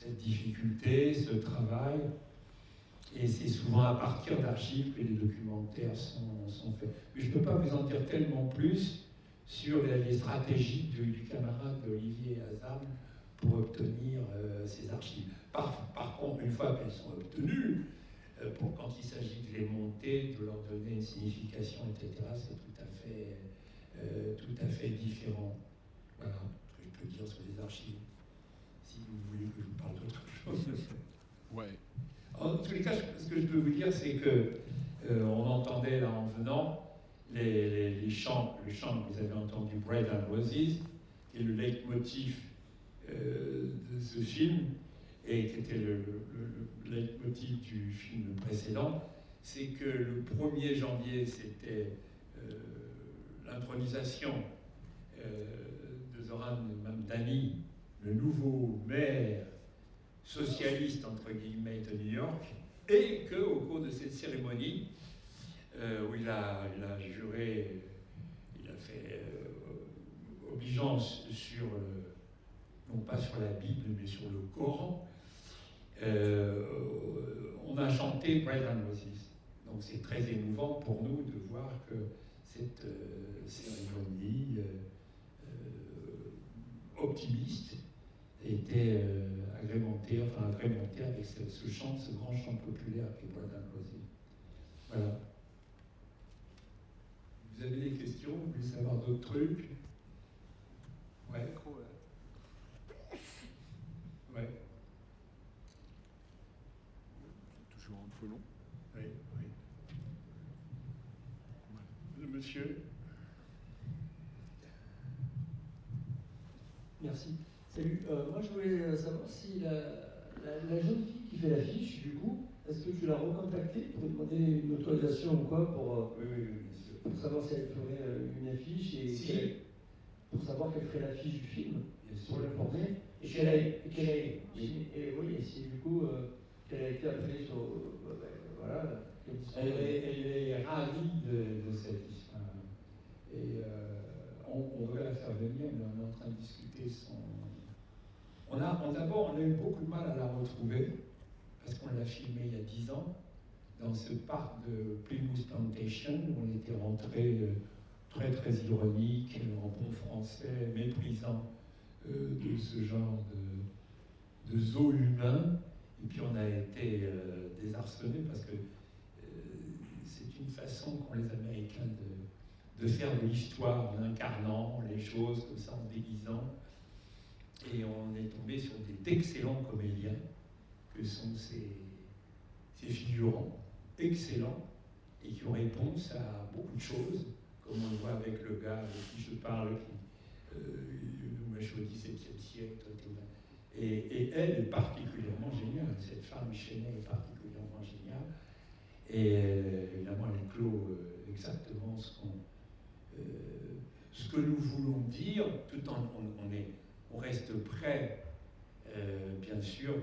cette difficulté, ce travail. Et c'est souvent à partir d'archives que les documentaires sont faits. Mais je ne peux pas vous en dire tellement plus sur les stratégies du camarade Olivier Azam pour obtenir ces archives. Par contre, une fois qu'elles sont obtenues, pour quand il s'agit de les monter, de leur donner une signification, etc., c'est tout à fait différent. Voilà ce que je peux dire sur les archives. Si vous voulez que je vous parle d'autre chose. Ouais. En tous les cas, ce que je peux vous dire, c'est que on entendait là en venant les chants, le chant que vous avez entendu, Bread and Roses, qui est le leitmotiv de ce film, et qui était le leitmotiv du film précédent, c'est que le 1er janvier, c'était l'intronisation de Zoran Mamdani, le nouveau maire socialiste, entre guillemets, de New York, et qu'au cours de cette cérémonie, où il a juré, il a fait obligeance sur, non pas sur la Bible, mais sur le Coran, on a chanté Bread and Roses. Donc c'est très émouvant pour nous de voir que cette cérémonie optimiste était agrémentée avec ce chant, ce grand chant populaire qui est Bread and Roses. Voilà. Vous avez des questions? Vous voulez savoir d'autres trucs? Ouais. Ouais. Toujours un peu long. Oui, oui. Le monsieur. Merci. Salut. Moi, je voulais savoir si la jeune fille qui fait l'affiche, du coup, est-ce que tu l'as recontactée pour lui demander une autorisation ou quoi pour, Oui, bien sûr. pour savoir si elle ferait une affiche et Si. pour savoir qu'elle ferait l'affiche du film, Bien sûr. pour l'informer et qu'elle a si du coup qu'elle a été appelée sur voilà. Elle est ravie de cette histoire. Et on veut la faire venir, mais on est en train de discuter son. D'abord, on a eu beaucoup de mal à la retrouver, parce qu'on l'a filmée il y a 10 ans, dans ce parc de Plymouth Plantation, où on était rentré très très ironique, en bon français, méprisant de ce genre de zoo humain. Et puis on a été désarçonnés parce que c'est une façon qu'ont les Américains de faire de l'histoire en incarnant les choses comme ça, en déguisant. Et on est tombé sur d'excellents comédiens que sont ces figurants, excellents, et qui ont réponse à beaucoup de choses, comme on le voit avec le gars avec qui je parle, qui moi je suis au XVIIe siècle. Et elle est particulièrement géniale, cette femme Chenet est particulièrement géniale. Et évidemment, elle clôt exactement ce que nous voulons dire, tout en on reste près, bien sûr,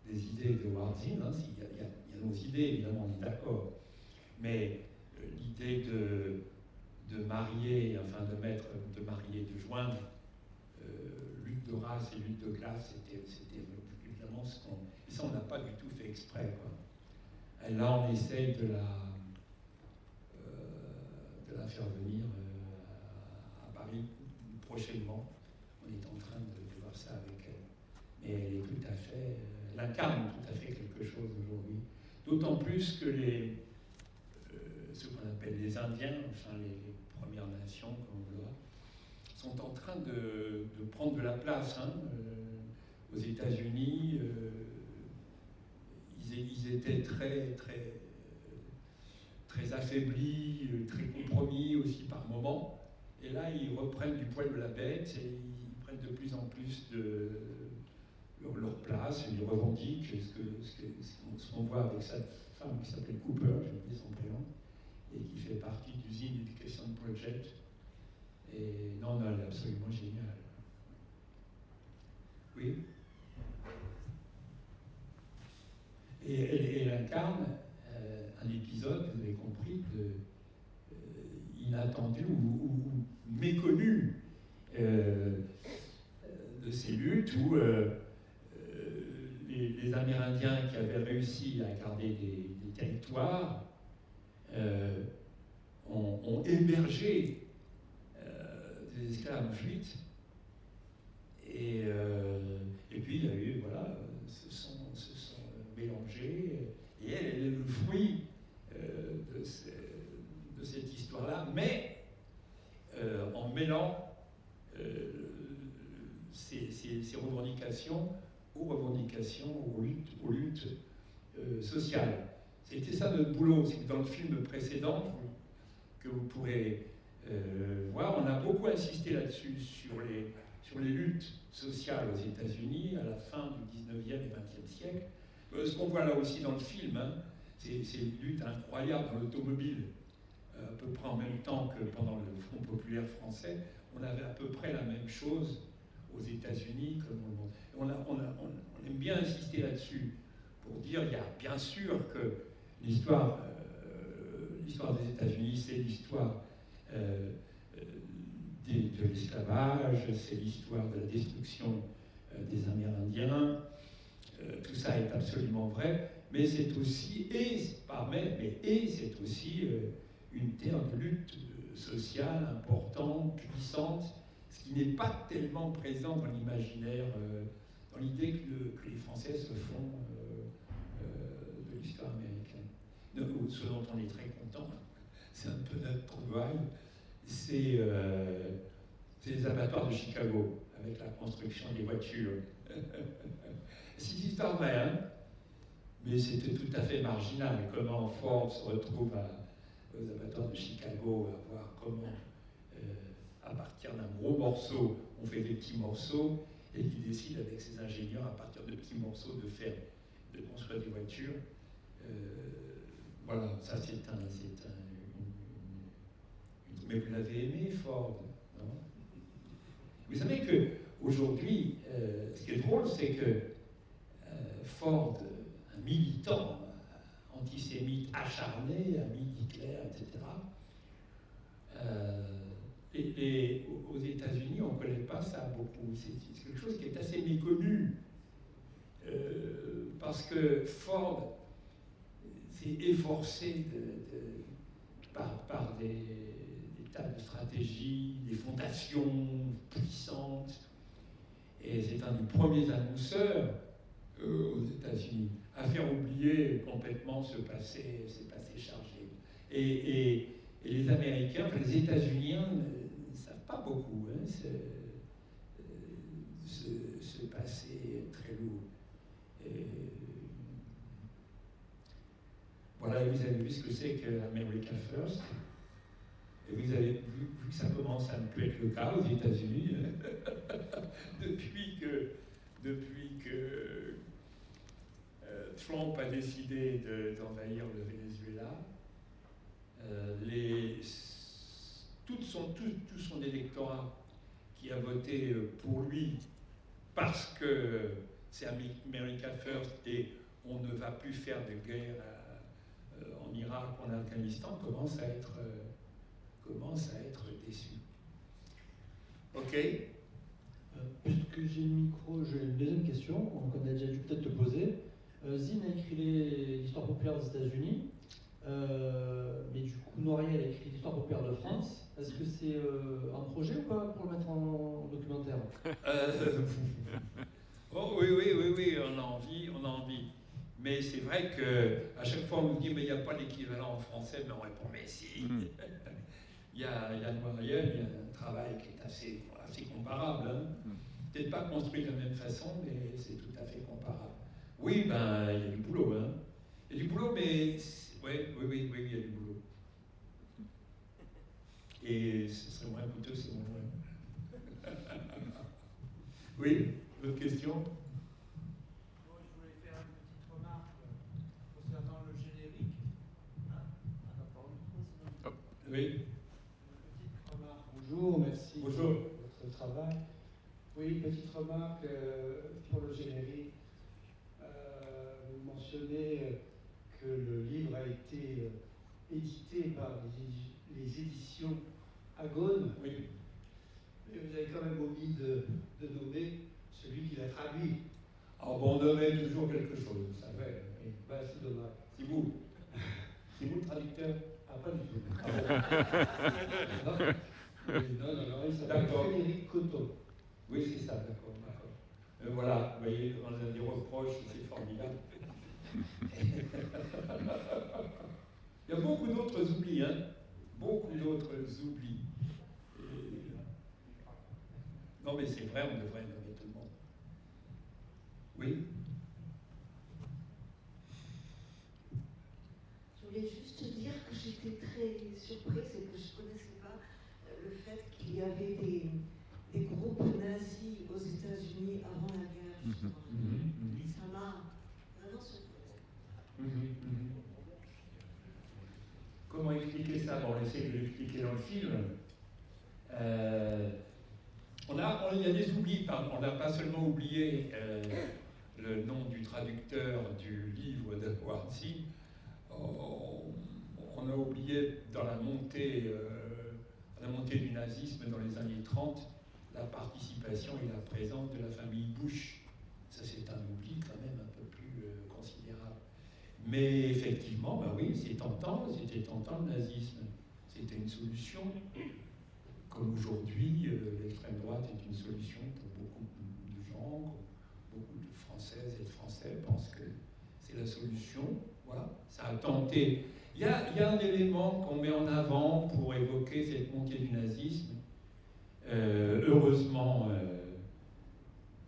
des idées de Wardin. Hein, il y a nos idées, évidemment, on est d'accord. Mais l'idée de marier, enfin de joindre lutte de race et lutte de classe, c'était évidemment ce qu'on. Et ça, on n'a pas du tout fait exprès, quoi. Et là, on essaye de la faire venir à Paris prochainement. On est en train de voir ça avec elle. Mais elle est tout à fait. Elle incarne tout à fait quelque chose aujourd'hui. D'autant plus que ce qu'on appelle les Indiens, enfin les Premières Nations, comme on le voit, sont en train de prendre de la place. Hein. Aux États-Unis, ils étaient très affaiblis, très compromis aussi par moments. Et là, ils reprennent du poil de la bête et ils prennent de plus en plus leur place, ils revendiquent ce qu'on voit avec cette femme qui s'appelle Cooper, j'ai oublié son prénom, et qui fait partie du Zine Education Project. Et non, elle est absolument géniale. Oui. Et elle incarne un épisode, vous avez compris, inattendu ou méconnu de ces luttes où Amérindiens qui avaient réussi à garder des territoires ont hébergé des esclaves en fuite. Et puis il y a eu, voilà, se sont mélangés. Et elle est le fruit de cette histoire-là, mais en mêlant ces revendications aux luttes sociales. C'était ça notre boulot. C'est que dans le film précédent, que vous pourrez voir, on a beaucoup insisté là-dessus, sur les luttes sociales aux États-Unis à la fin du 19e et 20e siècle. Ce qu'on voit là aussi dans le film, hein, c'est une lutte incroyable dans l'automobile. À peu près en même temps que pendant le Front populaire français, on avait à peu près la même chose aux États-Unis comme au monde. On aime bien insister là-dessus pour dire il y a bien sûr que l'histoire des États-Unis, c'est l'histoire de l'esclavage, c'est l'histoire de la destruction des Amérindiens. Tout ça est absolument vrai, mais c'est aussi, c'est aussi une terre de lutte sociale importante, puissante, ce qui n'est pas tellement présent dans l'imaginaire, dans l'idée que les Français se font de l'histoire américaine. Ce dont on est très content, c'est un peu notre trouvaille, c'est les abattoirs de Chicago, avec la construction des voitures. C'est une histoire vraie, hein, mais c'était tout à fait marginal. Comment Ford se retrouve aux abattoirs de Chicago, à voir comment, à partir d'un gros morceau, on fait des petits morceaux, et qui décide avec ses ingénieurs, à partir de petits morceaux, de construire des voitures. Voilà, ça mais vous l'avez aimé, Ford, non? Vous savez qu'aujourd'hui, ce qui est drôle, c'est que Ford, un militant antisémite acharné, ami d'Hitler, etc., et aux États-Unis, on ne connaît pas ça beaucoup. C'est quelque chose qui est assez méconnu. Parce que Ford s'est efforcé par des tas de stratégies, des fondations puissantes, et c'est un des premiers annonceurs aux États-Unis à faire oublier complètement ce passé chargé. Et les Américains, enfin, les États-Uniens ne savent pas beaucoup ce passé très lourd. Voilà, vous avez vu ce que c'est que America First. Et vous avez vu que ça commence à ne plus être le cas aux États-Unis depuis que Trump a décidé d'envahir le Venezuela. Tout son électorat qui a voté pour lui parce que c'est America First et on ne va plus faire de guerre en Irak ou en Afghanistan commence à être déçu. Ok. Puisque j'ai le micro, j'ai une deuxième question qu'on a déjà dû peut-être te poser. Zine a écrit l'histoire populaire des États-Unis, mais du coup Noiriel a écrit l'histoire populaire de France. Est-ce que c'est un projet ou pas pour le mettre en documentaire? Oh oui, on a envie. Mais c'est vrai qu'à chaque fois on nous dit mais il n'y a pas l'équivalent en français, mais on répond mais si. Il y a Noiriel, il y a un travail qui est assez comparable. Hein. Peut-être pas construit de la même façon, mais c'est tout à fait comparable. Oui, il y a du boulot. Hein. Il y a du boulot, mais oui, il y a du boulot. Et ce serait moins coûteux, c'est moins. Oui, d'autres questions? Je voulais faire une petite remarque concernant le générique. Oui. Bonjour, merci Bonjour. pour votre travail. Oui, petite remarque pour le générique. Vous mentionnez que le livre a été édité par les éditions Agone. Oui. Mais vous avez quand même omis de nommer celui qui l'a traduit. abandonner toujours quelque chose, vous savez. Oui. Bah, c'est dommage. C'est vous. C'est vous le traducteur? Ah, pas du tout. Non, il s'appelle D'accord. Frédéric Coteau. Oui, c'est ça, d'accord. Voilà, vous voyez, on a des reproches, c'est formidable. Il y a beaucoup d'autres oublis, hein. Beaucoup d'autres oublis. Non, mais c'est vrai, on devrait nommer tout le monde. Oui. Je voulais juste dire que j'étais très surprise et que je ne connaissais pas le fait qu'il y avait des groupes nazis aux États-Unis avant la guerre, justement. Ça m'a vraiment surprise. Comment expliquer ça? Bon, on essaie de l'expliquer dans le film. Il y a des oublis. On n'a pas seulement oublié le nom du traducteur du livre de Howard Zinn. On a oublié dans la montée du nazisme dans les années 30 la participation et la présence de la famille Bush. Ça, c'est un oubli quand même un peu plus considérable. Mais effectivement, bah oui, c'était tentant le nazisme. C'était une solution. Comme aujourd'hui, l'extrême droite est une solution pour beaucoup de gens, beaucoup de Françaises et de Français pensent que c'est la solution. Voilà, ça a tenté. Il y a un élément qu'on met en avant pour évoquer cette montée du nazisme. Heureusement,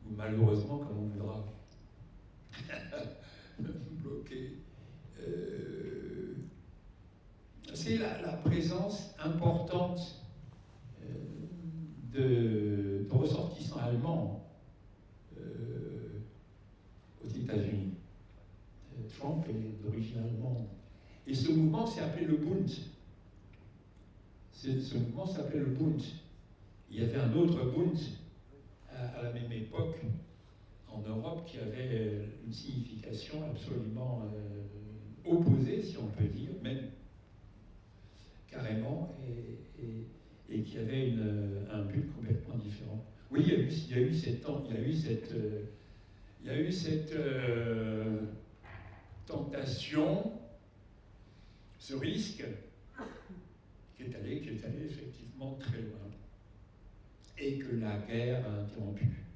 ou malheureusement, comme on voudra bloquer, c'est la présence importante de ressortissants allemands aux États-Unis. Trump est d'origine allemande. Et ce mouvement s'est appelé le Bund. Ce mouvement s'appelait le Bund. Il y avait un autre Bund à la même époque en Europe qui avait une signification absolument opposée, si on peut dire, même carrément, et qui avait un but complètement différent. Oui, il y a eu cette tentation, ce risque qui est allé effectivement très loin et que la guerre a interrompu.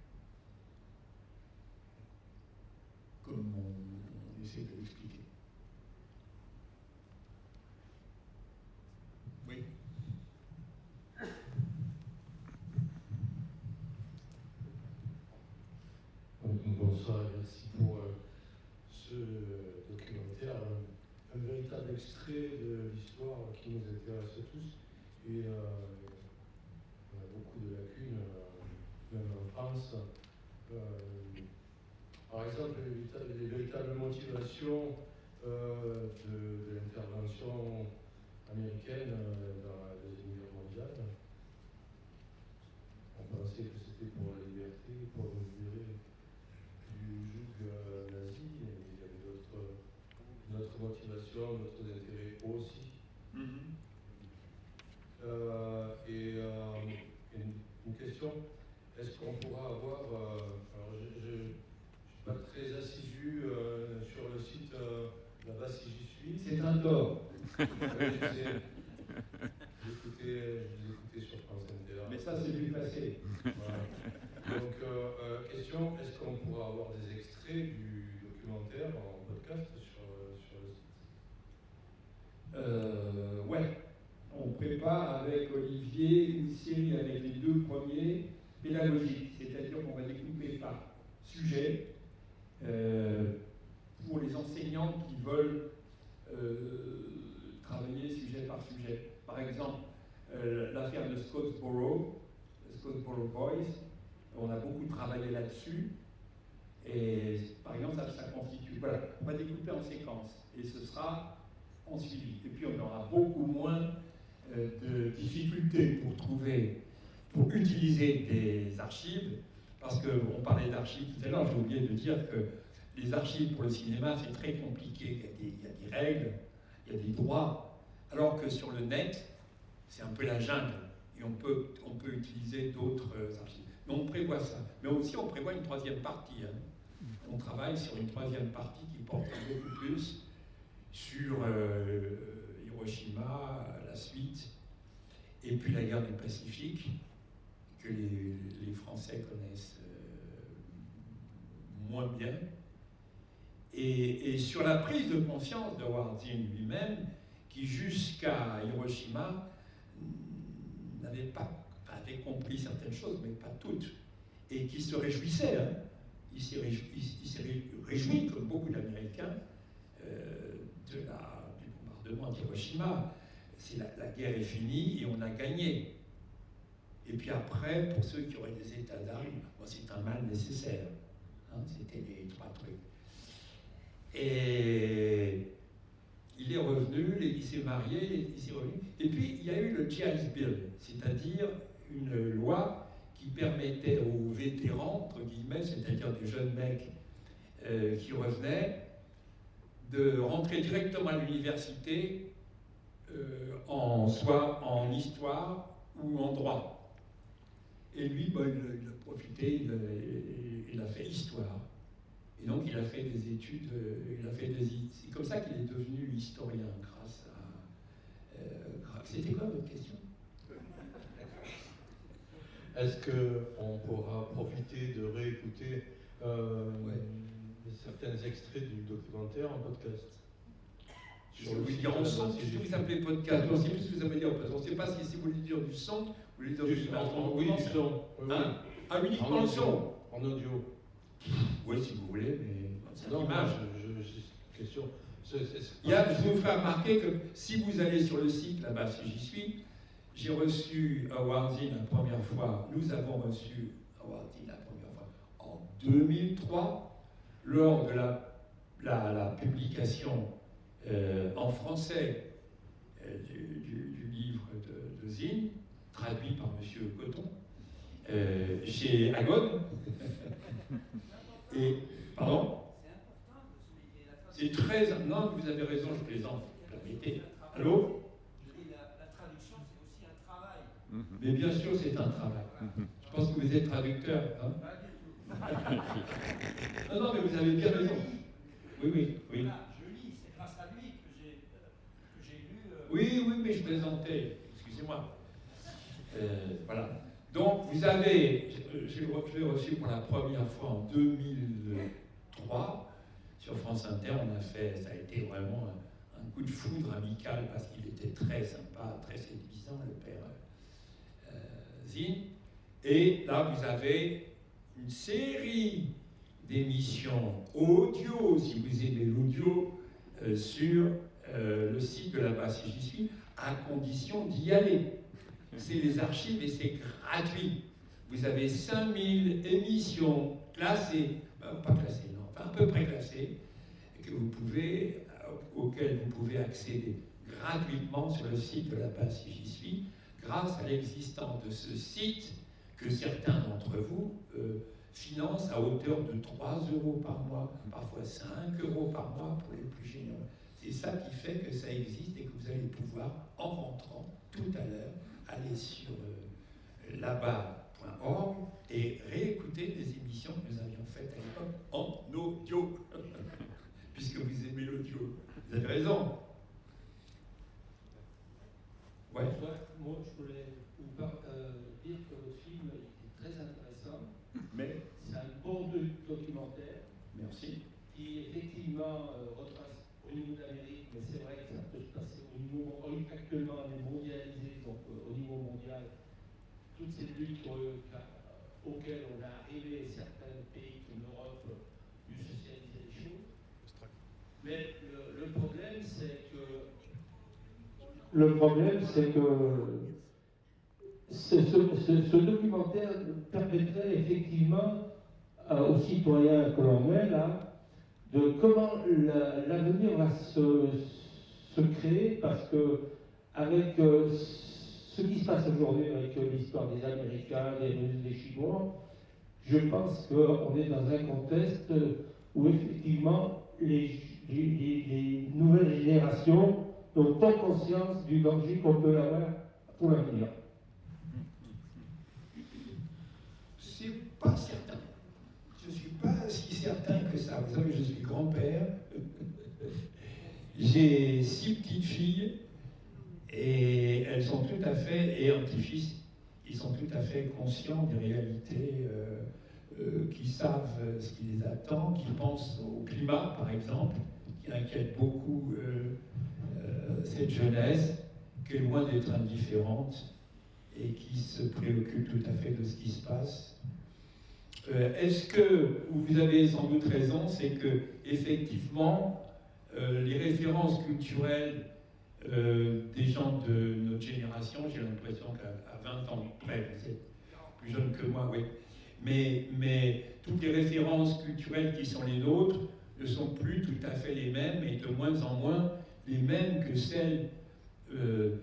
Comme on essaie de l'expliquer. Oui. Bonsoir, merci pour ce documentaire, un véritable extrait de l'histoire qui nous intéresse tous. Et on a beaucoup de lacunes, même en France. Par exemple, les véritables motivations de l'intervention américaine dans la Deuxième Guerre mondiale. On pensait que c'était pour la liberté, pour nous libérer du joug nazi, et il y avait d'autres motivations, d'autres intérêts aussi. Une question, est-ce qu'on pourra avoir, alors je ne suis pas très assidu sur le site, là-bas si j'y suis. C'est un tort. Oui, je sais. Je vous écoutais sur France Inter. Mais ça, c'est du passé. Voilà. Donc, question, est-ce qu'on pourra avoir des extraits du documentaire en podcast sur le site? Ouais. On prépare avec Olivier une série avec les deux premiers pédagogiques, c'est-à-dire qu'on va découper par sujet pour les enseignants qui veulent travailler sujet par sujet. Par exemple, l'affaire de Scottsboro Boys, on a beaucoup travaillé là-dessus. Et par exemple, ça constitue. Voilà, on va découper en séquence et ce sera en suivi. Et puis on aura beaucoup moins de difficultés pour utiliser des archives, parce qu'on parlait d'archives tout à l'heure, j'ai oublié de dire que les archives pour le cinéma, c'est très compliqué. Il y a des règles, il y a des droits, alors que sur le net, c'est un peu la jungle, et on peut utiliser d'autres archives. Mais on prévoit ça. Mais aussi, on prévoit une troisième partie. on travaille sur une troisième partie qui porte beaucoup plus sur Hiroshima, la suite, et puis la guerre du Pacifique, que les Français connaissent moins bien. Et sur la prise de conscience de Howard Zinn lui-même, qui jusqu'à Hiroshima avait compris certaines choses, mais pas toutes, et qui se réjouissait. Hein. Il s'est réjoui, comme beaucoup d'Américains, du bombardement d'Hiroshima. La guerre est finie et on a gagné. Et puis après, pour ceux qui auraient des états d'âme, c'est un mal nécessaire. Hein, c'était les trois trucs. Et il est revenu, il s'est marié, il s'est revenu. Et puis, il y a eu le GI's Bill, c'est-à-dire une loi qui permettait aux vétérans, entre guillemets, c'est-à-dire des jeunes mecs qui revenaient, de rentrer directement à l'université, soit en histoire ou en droit. Et lui, il a profité, il a fait histoire. Et donc, il a fait des études, c'est comme ça qu'il est devenu historien, grâce à... C'était quoi votre question? Est-ce qu'on pourra profiter de réécouter certains extraits du documentaire en podcast? Je vais vous dire en son, si vous appelez podcast, on ne sait plus ce que vous appelez en podcast. On ne sait pas si vous voulez dire du son, vous voulez dire du son. Oui, du son. Hein? Ah, uniquement le son. En audio. Oui, si vous voulez, mais c'est non, l'image. Question. Je vous ferai remarquer que si vous allez sur le site, là-bas, si j'y suis, j'ai reçu Howard Zinn la première fois, nous avons reçu Howard Zinn la première fois en 2003, lors de la publication en français du livre de Zinn, traduit par M. Coton, chez Agone. Et, pardon? C'est très... Non, vous avez raison, je plaisante. Permettez. Allô? La traduction, c'est aussi un travail. Mais bien sûr, c'est un travail. Je pense que vous êtes traducteur. Hein? Non, mais vous avez bien raison. Oui. Voilà, je lis, c'est grâce à lui que j'ai lu... Oui, mais je plaisantais. Excusez-moi. Voilà. Donc, vous avez... Je l'ai reçu pour la première fois en 2003. Sur France Inter, ça a été vraiment un coup de foudre amical parce qu'il était très sympa, très séduisant, le père Zinn. Et là, vous avez une série d'émissions audio, si vous aimez l'audio, sur le site de la base si j'y suis, à condition d'y aller. C'est les archives et c'est gratuit. Vous avez 5000 émissions classées, pas classées, non, enfin à peu près classées, auxquelles vous pouvez accéder gratuitement sur le site de la base si j'y suis, grâce à l'existence de ce site que certains d'entre vous financent à hauteur de 3 € par mois, parfois 5 € par mois pour les plus généreux. C'est ça qui fait que ça existe et que vous allez pouvoir, en rentrant tout à l'heure, aller sur là-bas.org et réécouter les émissions que nous avions faites à l'époque en audio, puisque vous aimez l'audio. Vous avez raison. Ouais. Moi, je voulais vous dire que le film est très intéressant. Mais c'est un bon documentaire. Merci. Qui effectivement retrace au niveau d'Amérique, mais c'est vrai que ça peut se passer au niveau. Actuellement, on est mondialisé, donc au niveau mondial, toutes ces luttes auxquelles on a arrivé, certains pays comme l'Europe, du socialiser les choses. Mais le problème, c'est que ce documentaire permettrait effectivement aux citoyens colombiens là, de comment l'avenir va se créer, parce que avec ce qui se passe aujourd'hui avec l'histoire des Américains, des Russes, des Chinois, je pense qu'on est dans un contexte où effectivement les nouvelles générations ont tant conscience du danger qu'on peut avoir pour l'avenir. C'est pas certain. Je ne suis pas si certain que ça. Vous savez, je suis grand-père. J'ai 6 petites filles et elles sont tout à fait, et un petit-fils, ils sont tout à fait conscients des réalités, qui savent ce qui les attend, qui pensent au climat, par exemple, qui inquiète beaucoup cette jeunesse, qui est loin d'être indifférente et qui se préoccupe tout à fait de ce qui se passe. Est-ce que, vous avez sans doute raison, c'est que effectivement les références culturelles des gens de notre génération, j'ai l'impression qu'à 20 ans près, vous êtes plus jeune que moi, oui, mais toutes les références culturelles qui sont les nôtres ne sont plus tout à fait les mêmes et de moins en moins les mêmes que celles de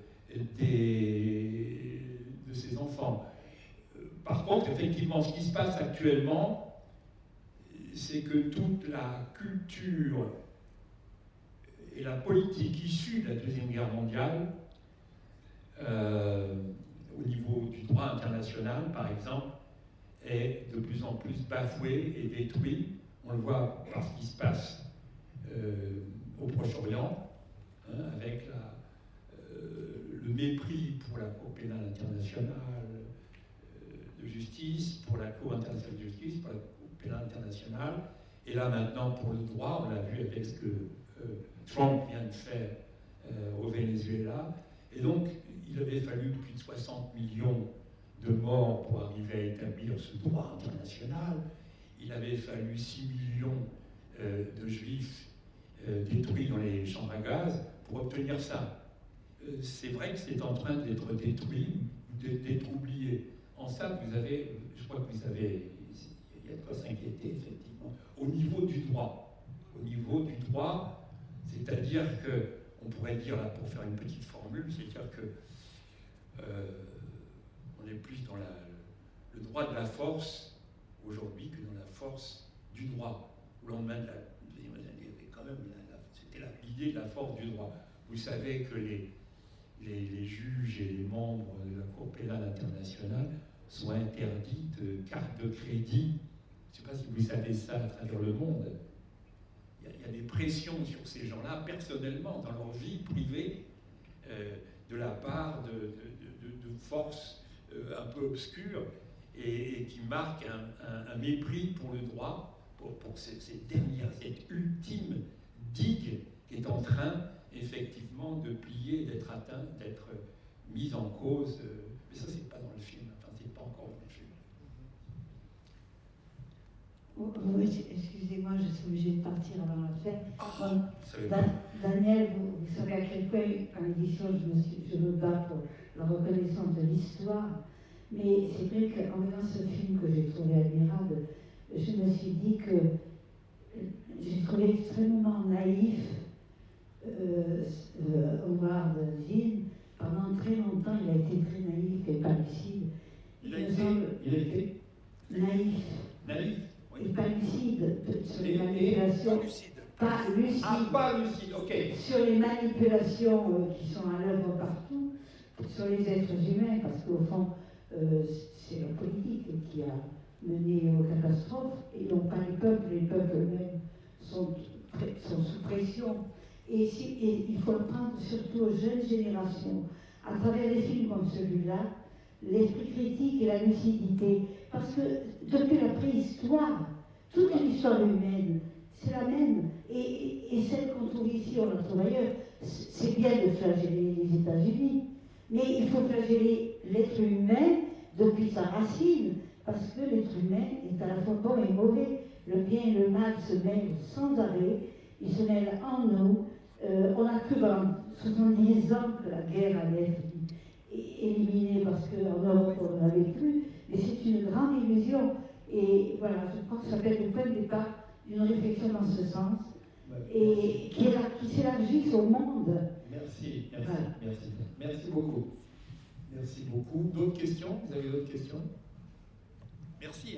ces enfants. Par contre, effectivement, ce qui se passe actuellement, c'est que toute la culture et la politique issue de la Deuxième Guerre mondiale, au niveau du droit international, par exemple, est de plus en plus bafouée et détruite. On le voit par ce qui se passe au Proche-Orient, avec le mépris pour la Cour pénale internationale de justice, pour la Cour internationale de justice, pour la Cour pénale internationale, et là maintenant pour le droit, on l'a vu avec ce que Trump vient de faire au Venezuela, et donc il avait fallu plus de 60 millions de morts pour arriver à établir ce droit international. Il avait fallu 6 millions de juifs détruits dans les chambres à gaz pour obtenir ça. C'est vrai que c'est en train d'être détruit, d'être oublié. En ça, vous avez, je crois que vous avez, il y a de quoi s'inquiéter, effectivement, au niveau du droit. Au niveau du droit, c'est-à-dire que, on pourrait dire, là, pour faire une petite formule, c'est-à-dire que on est plus dans le droit de la force aujourd'hui que dans la force du droit. Au lendemain de la deuxième année, quand même, c'était l'idée de la force du droit. Vous savez que les juges et les membres de la Cour pénale internationale sont interdits de carte de crédit. Je ne sais pas si vous savez ça à travers le monde. Il y a des pressions sur ces gens-là, personnellement, dans leur vie privée, de la part de forces un peu obscures et qui marquent un mépris pour le droit, pour cette dernière, cette ultime digue qui est en train, effectivement, de plier, d'être atteinte, d'être mise en cause. Mais ça, c'est pas dans le film. Enfin, c'est pas encore dans le film. Oui, excusez-moi, je suis obligée de partir avant la fin. Daniel, vous savez à quel point, en édition, je me bats pour la reconnaissance de l'histoire. Mais c'est vrai qu'en voyant ce film que j'ai trouvé admirable, je me suis dit que j'ai trouvé extrêmement naïf Howard Zinn. Pendant très longtemps, il a été très naïf et pas lucide. Il a été naïf. Naïf, oui. Et pas lucide sur les manipulations. Pas lucide. Pas lucide. Ah, pas lucide, ok. Sur les manipulations qui sont à l'œuvre partout, sur les êtres humains, parce qu'au fond, c'est la politique qui a mené aux catastrophes, et non pas les peuples. Les peuples eux-mêmes sont sous pression. Et il faut le prendre surtout aux jeunes générations, à travers des films comme celui-là, l'esprit critique et la lucidité. Parce que depuis la préhistoire, toute l'histoire humaine, c'est la même. Et celle qu'on trouve ici, on la trouve ailleurs. C'est bien de flageller les États-Unis, mais il faut flageller l'être humain depuis sa racine, parce que l'être humain est à la fois bon et mauvais. Le bien et le mal se mêlent sans arrêt, ils se mêlent en nous. On a cru pendant 70 ans que la guerre allait être éliminée parce qu'en Europe on n'en avait plus, mais c'est une grande illusion. Et voilà, je crois que ça peut être le point de départ d'une réflexion dans ce sens, et qui s'élargisse au monde. Merci, Voilà. merci beaucoup. Merci beaucoup. D'autres questions? Vous avez d'autres questions? Merci.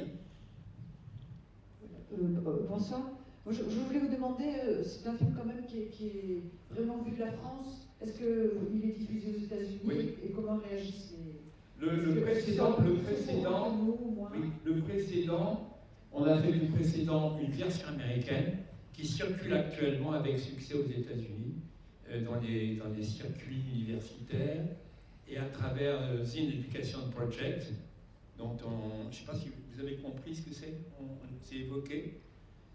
Bonsoir. Je voulais vous demander, c'est un film quand même qui est vraiment vu de la France. Est-ce qu'il est diffusé aux États-Unis? Oui. Et comment réagissent les... Le précédent On a fait du précédent une version américaine qui circule actuellement avec succès aux États-Unis, dans les circuits universitaires et à travers Zine Education Project, dont je ne sais pas si vous avez compris ce que c'est, on s'est évoqué.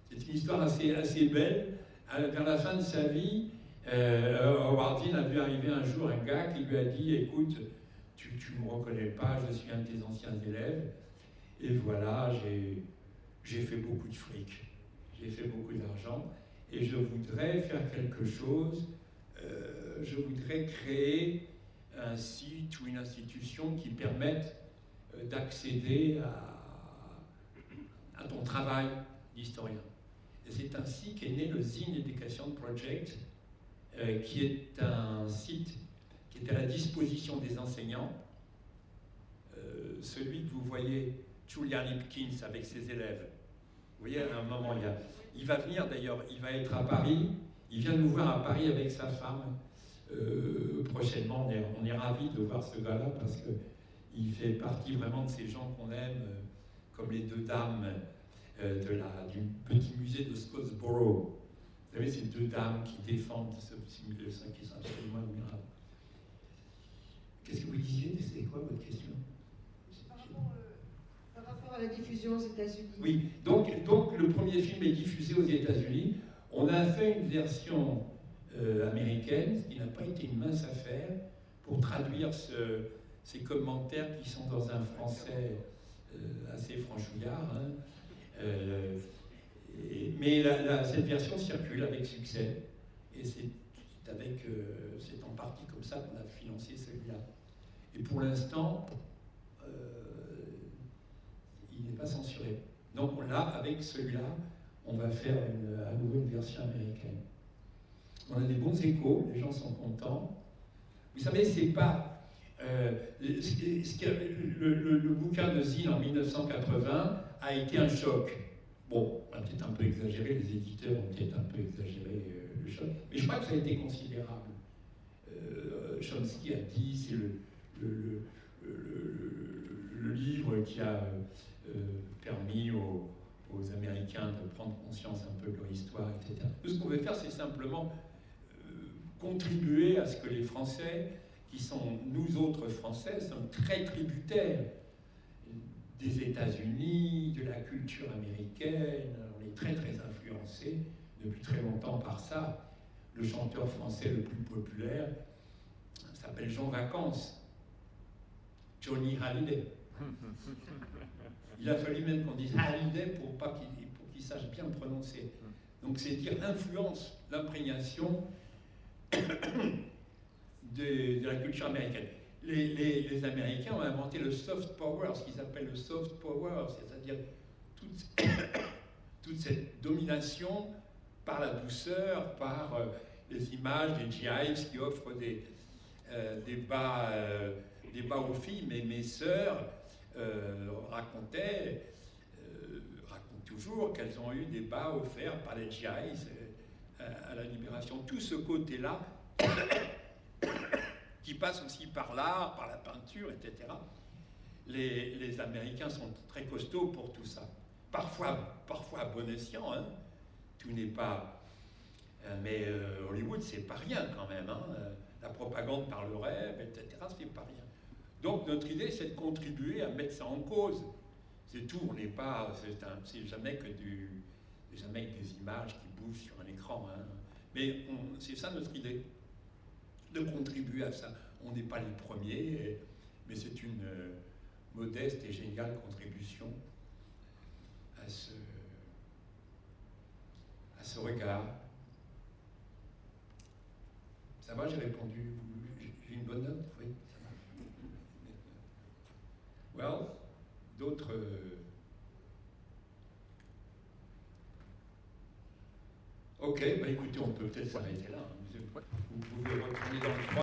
C'est une histoire assez belle. Vers la fin de sa vie, Howard Zinn a vu arriver un jour un gars qui lui a dit « Écoute, tu ne me reconnais pas, je suis un de tes anciens élèves. Et voilà, j'ai fait beaucoup de fric, j'ai fait beaucoup d'argent, et je voudrais faire quelque chose, je voudrais créer un site ou une institution qui permette d'accéder à ton travail d'historien. » Et c'est ainsi qu'est né le Zine Education Project, qui est un site qui est à la disposition des enseignants. Celui que vous voyez, Julian Hipkins, avec ses élèves. Vous voyez, à un moment, il va venir d'ailleurs, il va être à Paris, il vient nous voir à Paris avec sa femme. Prochainement, on est ravis de voir ce gars-là parce qu'il fait partie vraiment de ces gens qu'on aime, comme les deux dames du petit musée de Scottsboro. Vous savez, ces deux dames qui défendent ce qui est absolument admirable. Qu'est-ce que vous disiez? C'était quoi votre question? Par rapport à la diffusion aux États-Unis. Oui, donc le premier film est diffusé aux États-Unis. On a fait une version américaine, ce qui n'a pas été une mince affaire, pour traduire ces commentaires qui sont dans un français assez franchouillard. Mais cette version circule avec succès, et c'est en partie comme ça qu'on a financé celui-là. Et pour l'instant, il n'est pas censuré. Donc avec celui-là, on va faire à nouveau une version américaine. On a des bons échos, les gens sont contents. Vous savez, c'est pas... le bouquin de Zinn en 1980 a été un choc. Bon, on a peut-être un peu exagéré, les éditeurs ont peut-être un peu exagéré le choc, mais je crois que ça a été considérable. Chomsky a dit, c'est le livre qui a permis aux Américains de prendre conscience un peu de leur histoire, etc. Tout ce qu'on veut faire, c'est simplement contribuer à ce que les Français, qui sont, nous autres Français, sommes très tributaires des États-Unis, de la culture américaine, on est très très influencés depuis très longtemps par ça. Le chanteur français le plus populaire s'appelle Jean Vacances, Johnny Hallyday. Il a fallu même qu'on dise Hallyday pour qu'il sache bien le prononcer. Donc c'est dire l'influence, l'imprégnation de la culture américaine. Les Américains ont inventé le soft power, ce qu'ils appellent le soft power, c'est-à-dire toute cette domination par la douceur, par les images des GIs qui offrent des bas aux filles. Mais mes sœurs racontent toujours qu'elles ont eu des bas offerts par les GIs à la Libération. Tout ce côté-là qui passe aussi par l'art, par la peinture, etc. Les Américains sont très costauds pour tout ça. Parfois à bon escient, hein. Tout n'est pas... mais Hollywood, c'est pas rien quand même. Hein. La propagande par le rêve, etc., c'est pas rien. Donc notre idée, c'est de contribuer à mettre ça en cause. C'est tout, on n'est pas... C'est jamais que jamais que des images qui bougent sur un écran. Hein. Mais c'est ça notre idée, de contribuer à ça. On n'est pas les premiers, mais c'est une modeste et géniale contribution à ce regard. Ça va, j'ai répondu. J'ai une bonne note? Oui, ça va. Well, d'autres... Ok, bah écoutez, on peut peut-être s'arrêter là. Vous pouvez retourner dans le froid.